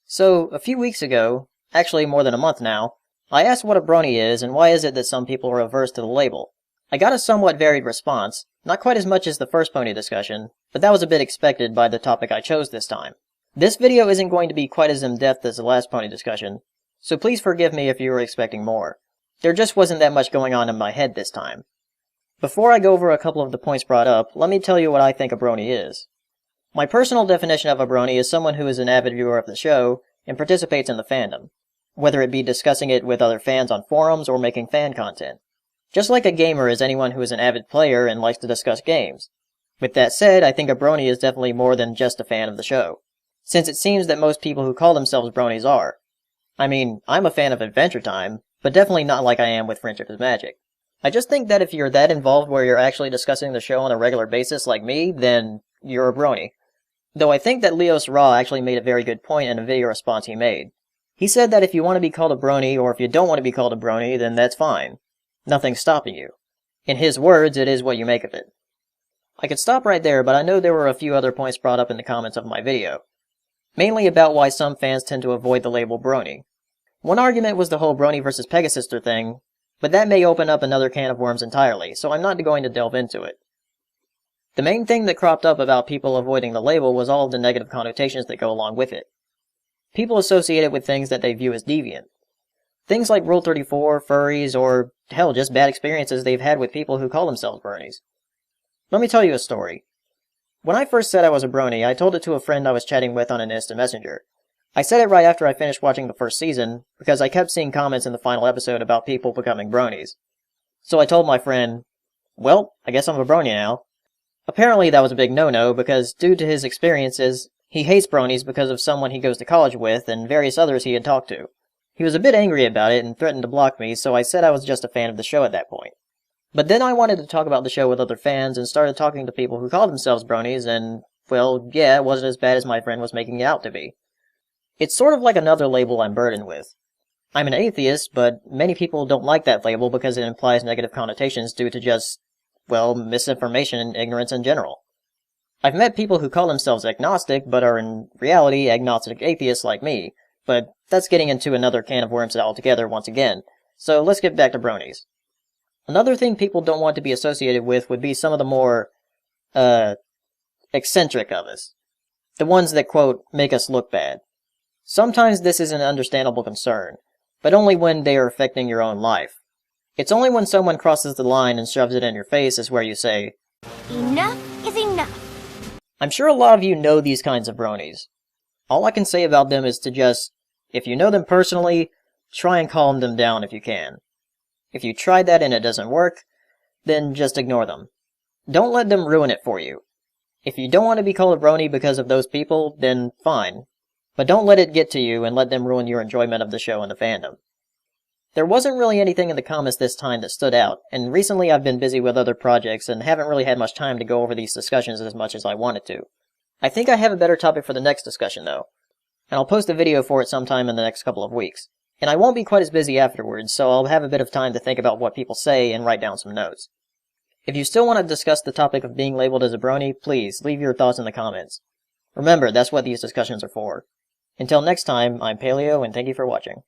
So, a few weeks ago, actually more than a month now, I asked what a brony is and why is it that some people are averse to the label. I got a somewhat varied response, not quite as much as the first pony discussion, but that was a bit expected by the topic I chose this time. This video isn't going to be quite as in-depth as the last pony discussion, so please forgive me if you were expecting more. There just wasn't that much going on in my head this time. Before I go over a couple of the points brought up, let me tell you what I think a brony is. My personal definition of a brony is someone who is an avid viewer of the show and participates in the fandom, whether it be discussing it with other fans on forums or making fan content. Just like a gamer is anyone who is an avid player and likes to discuss games. With that said, I think a brony is definitely more than just a fan of the show, since it seems that most people who call themselves bronies are. I mean, I'm a fan of Adventure Time, but definitely not like I am with Friendship is Magic. I just think that if you're that involved where you're actually discussing the show on a regular basis like me, then you're a brony. Though I think that LiosRa actually made a very good point in a video response he made. He said that if you want to be called a brony, or if you don't want to be called a brony, then that's fine. Nothing's stopping you. In his words, it is what you make of it. I could stop right there, but I know there were a few other points brought up in the comments of my video. Mainly about why some fans tend to avoid the label brony. One argument was the whole brony versus Pegasister thing, but that may open up another can of worms entirely, so I'm not going to delve into it. The main thing that cropped up about people avoiding the label was all of the negative connotations that go along with it. People associate it with things that they view as deviant. Things like Rule 34, furries, or hell, just bad experiences they've had with people who call themselves bronies. Let me tell you a story. When I first said I was a brony, I told it to a friend I was chatting with on an instant messenger. I said it right after I finished watching the first season, because I kept seeing comments in the final episode about people becoming bronies. So I told my friend, well, I guess I'm a brony now. Apparently that was a big no-no, because due to his experiences, he hates bronies because of someone he goes to college with and various others he had talked to. He was a bit angry about it and threatened to block me, so I said I was just a fan of the show at that point. But then I wanted to talk about the show with other fans and started talking to people who called themselves bronies and, well, yeah, it wasn't as bad as my friend was making it out to be. It's sort of like another label I'm burdened with. I'm an atheist, but many people don't like that label because it implies negative connotations due to just, well, misinformation and ignorance in general. I've met people who call themselves agnostic, but are in reality agnostic atheists like me, but that's getting into another can of worms altogether once again, so let's get back to bronies. Another thing people don't want to be associated with would be some of the more, eccentric of us. The ones that, quote, make us look bad. Sometimes this is an understandable concern, but only when they are affecting your own life. It's only when someone crosses the line and shoves it in your face is where you say, enough is enough. I'm sure a lot of you know these kinds of bronies. All I can say about them is to just, if you know them personally, try and calm them down if you can. If you tried that and it doesn't work, then just ignore them. Don't let them ruin it for you. If you don't want to be called a brony because of those people, then fine. But don't let it get to you and let them ruin your enjoyment of the show and the fandom. There wasn't really anything in the comments this time that stood out, and recently I've been busy with other projects and haven't really had much time to go over these discussions as much as I wanted to. I think I have a better topic for the next discussion though, and I'll post a video for it sometime in the next couple of weeks. And I won't be quite as busy afterwards, so I'll have a bit of time to think about what people say and write down some notes. If you still want to discuss the topic of being labeled as a brony, please leave your thoughts in the comments. Remember, that's what these discussions are for. Until next time, I'm Paleo and thank you for watching.